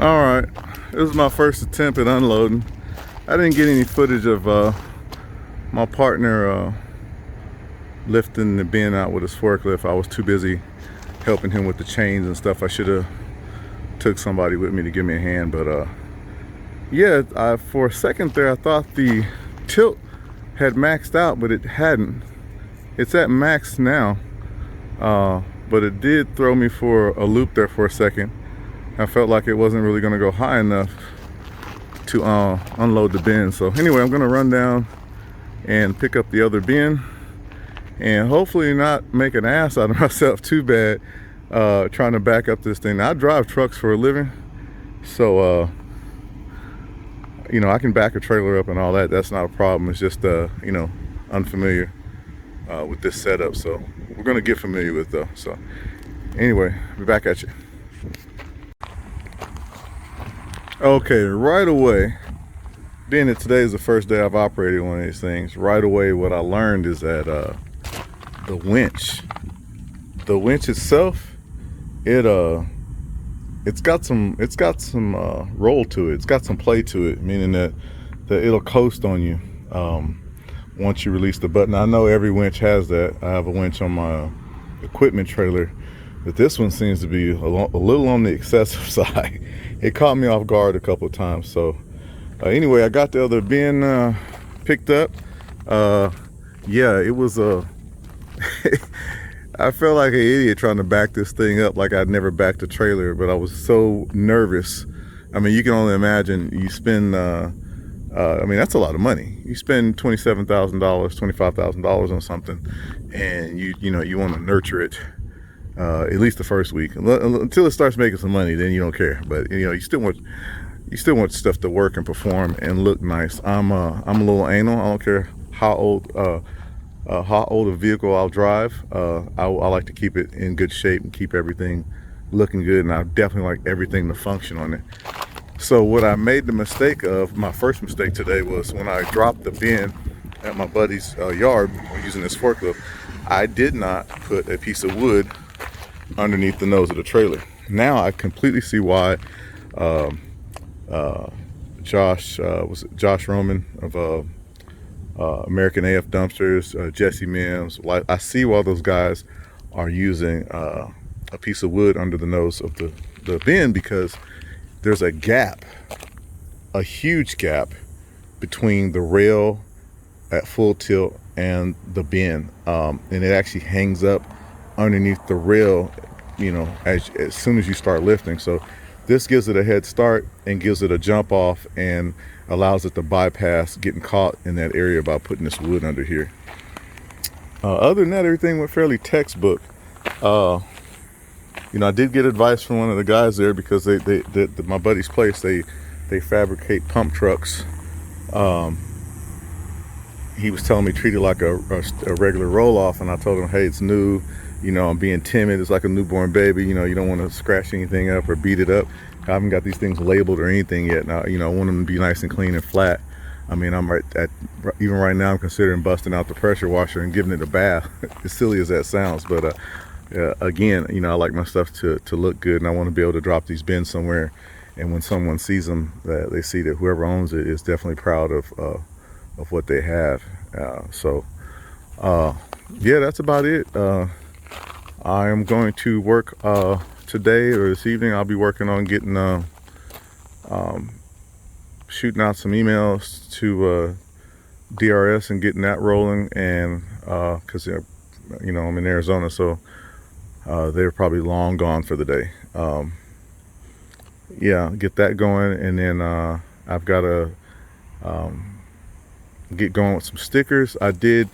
All right, this is my first attempt at unloading. I didn't get any footage of my partner lifting the bin out with his forklift. I was too busy helping him with the chains and stuff. I should have took somebody with me to give me a hand, but yeah, for a second there I thought the tilt had maxed out, but it hadn't. It's at max now, but it did throw me for a loop there for a second. I felt like it wasn't really going to go high enough to unload the bin. So anyway, I'm going to run down and pick up the other bin and hopefully not make an ass out of myself too bad trying to back up this thing. Now, I drive trucks for a living, so you know, I can back a trailer up and all that. That's not a problem. It's just you know, unfamiliar with this setup, so we're going to get familiar with it though. So anyway, be back at you. Okay, right away, being that today is the first day I've operated one of these things, right away what I learned is that the winch itself, it's got some roll to it. It's got some play to it, meaning that it'll coast on you once you release the button. I know every winch has that. I have a winch on my equipment trailer, but this one seems to be a little on the excessive side. It caught me off guard a couple of times. So anyway, I got the other bin picked up. Yeah, it was I felt like an idiot trying to back this thing up like I'd never backed a trailer, but I was so nervous. I mean, you can only imagine. You spend I mean, that's a lot of money. You spend $27,000, $25,000 on something, and you know, you want to nurture it at least the first week until it starts making some money. Then you don't care. But you know, you still want stuff to work and perform and look nice. I'm a little anal. I don't care how old a vehicle I'll drive. I like to keep it in good shape and keep everything looking good, and I definitely like everything to function on it. So what I made the mistake of, my first mistake today, was when I dropped the bin at my buddy's yard using this forklift, I did not put a piece of wood underneath the nose of the trailer. Now I completely see why Josh Roman of American AF Dumpsters, Jesse Mims, I see why those guys are using a piece of wood under the nose of the bin, because there's a gap, a huge gap between the rail at full tilt and the bin, and it actually hangs up underneath the rail, you know, as soon as you start lifting. So this gives it a head start and gives it a jump off and allows it to bypass getting caught in that area by putting this wood under here. Other than that, everything went fairly textbook. You know, I did get advice from one of the guys there, because my buddy's place, they fabricate pump trucks. He was telling me treat it like a regular roll-off, and I told him, hey, it's new. You know, I'm being timid. It's like a newborn baby. You know, you don't want to scratch anything up or beat it up. I haven't got these things labeled or anything yet. Now, you know, I want them to be nice and clean and flat. I mean, even right now, I'm considering busting out the pressure washer and giving it a bath. As silly as that sounds, but again, you know, I like my stuff to look good, and I want to be able to drop these bins somewhere, and when someone sees them, they see that whoever owns it is definitely proud of what they have. So yeah, that's about it. I am going to work today or this evening. I'll be working on getting shooting out some emails to DRS and getting that rolling, and because you know, I'm in Arizona, so they're probably long gone for the day. Yeah, get that going, and then I've got to get going with some stickers. I did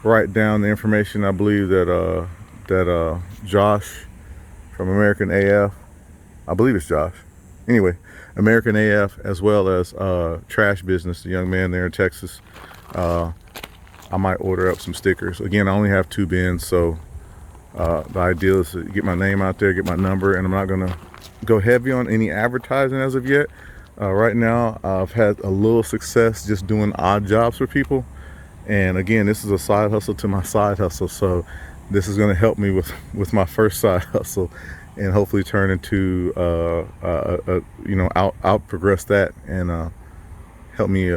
write down the information. I believe that Josh from American AF, I believe it's Josh. Anyway, American AF, as well as Trash Business, the young man there in Texas. I might order up some stickers. Again, I only have 2 bins, so the idea is to get my name out there, get my number, and I'm not gonna go heavy on any advertising as of yet. Right now, I've had a little success just doing odd jobs for people. And again, this is a side hustle to my side hustle, so this is going to help me with my first side hustle. and hopefully turn into out progress that and help me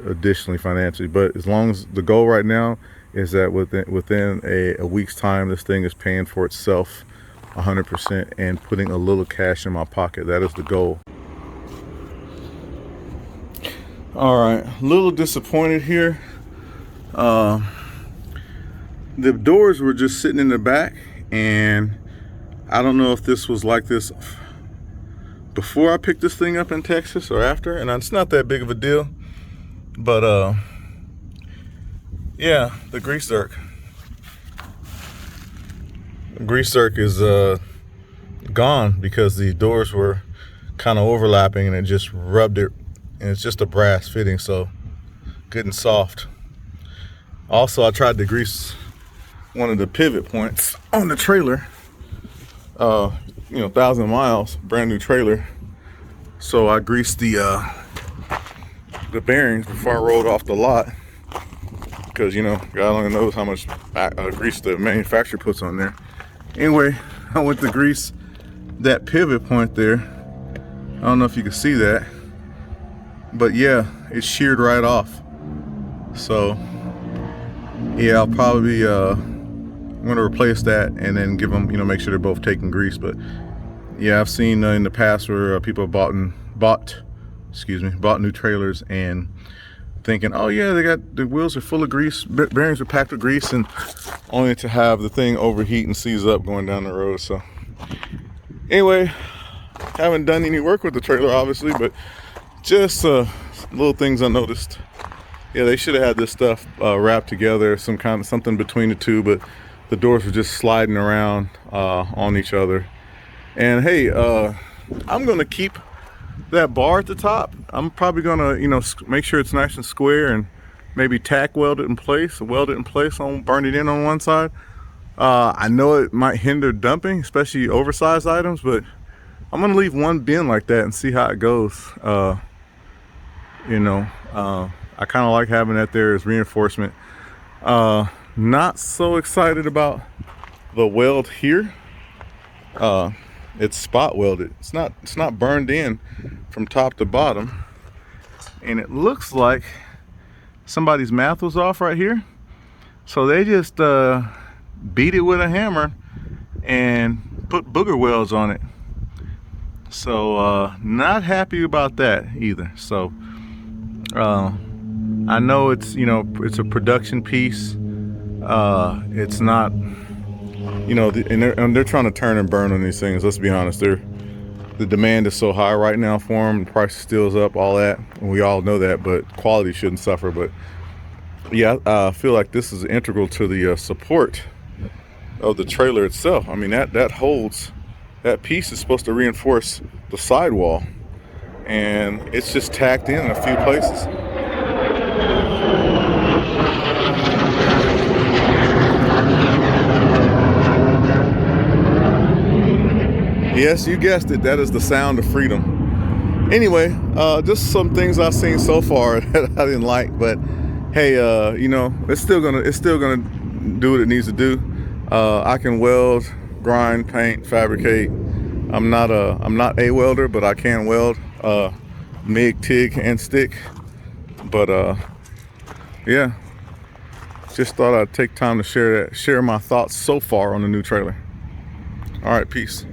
additionally financially. But as long as the goal right now is that within a week's time, this thing is paying for itself 100% and putting a little cash in my pocket. That is the goal. All right, a little disappointed here. The doors were just sitting in the back, and I don't know if this was like this before I picked this thing up in Texas or after, and it's not that big of a deal. But yeah, the grease zerk. The grease zerk is gone because the doors were kind of overlapping, and it just rubbed it, and it's just a brass fitting, so good and soft. Also, I tried to grease one of the pivot points on the trailer. 1,000 miles, brand new trailer. So I greased the bearings before I rolled off the lot, because God only knows how much grease the manufacturer puts on there. Anyway, I went to grease that pivot point there. I don't know if you can see that, but yeah, it sheared right off. So yeah, I'll probably I'm gonna replace that and then give them, make sure they're both taking grease. But yeah, I've seen in the past where people bought new trailers and thinking, oh yeah, the wheels are full of grease, bearings are packed with grease, and only to have the thing overheat and seize up going down the road. So anyway, haven't done any work with the trailer obviously, but just little things I noticed. Yeah, they should have had this stuff wrapped together, something between the two, but the doors were just sliding around on each other. And hey, I'm gonna keep that bar at the top. I'm probably gonna, make sure it's nice and square, and maybe tack weld it in place, burn it in on one side. I know it might hinder dumping, especially oversized items, but I'm gonna leave one bin like that and see how it goes. I kind of like having that there as reinforcement. Not so excited about the weld here. It's spot welded. It's not burned in from top to bottom, and it looks like somebody's math was off right here. So they just beat it with a hammer and put booger welds on it. So not happy about that either. So I know it's it's a production piece. It's not, and they're trying to turn and burn on these things. Let's be honest, the demand is so high right now for them. The price of steel is up, all that, and we all know that. But quality shouldn't suffer. But yeah, I feel like this is integral to the support of the trailer itself. I mean, that holds. That piece is supposed to reinforce the sidewall, and it's just tacked in a few places. Yes, you guessed it. That is the sound of freedom. Anyway, just some things I've seen so far that I didn't like, but hey, it's still gonna do what it needs to do. I can weld, grind, paint, fabricate. I'm not a welder, but I can weld, MIG, TIG, and stick. But yeah, just thought I'd take time to share my thoughts so far on the new trailer. All right, peace.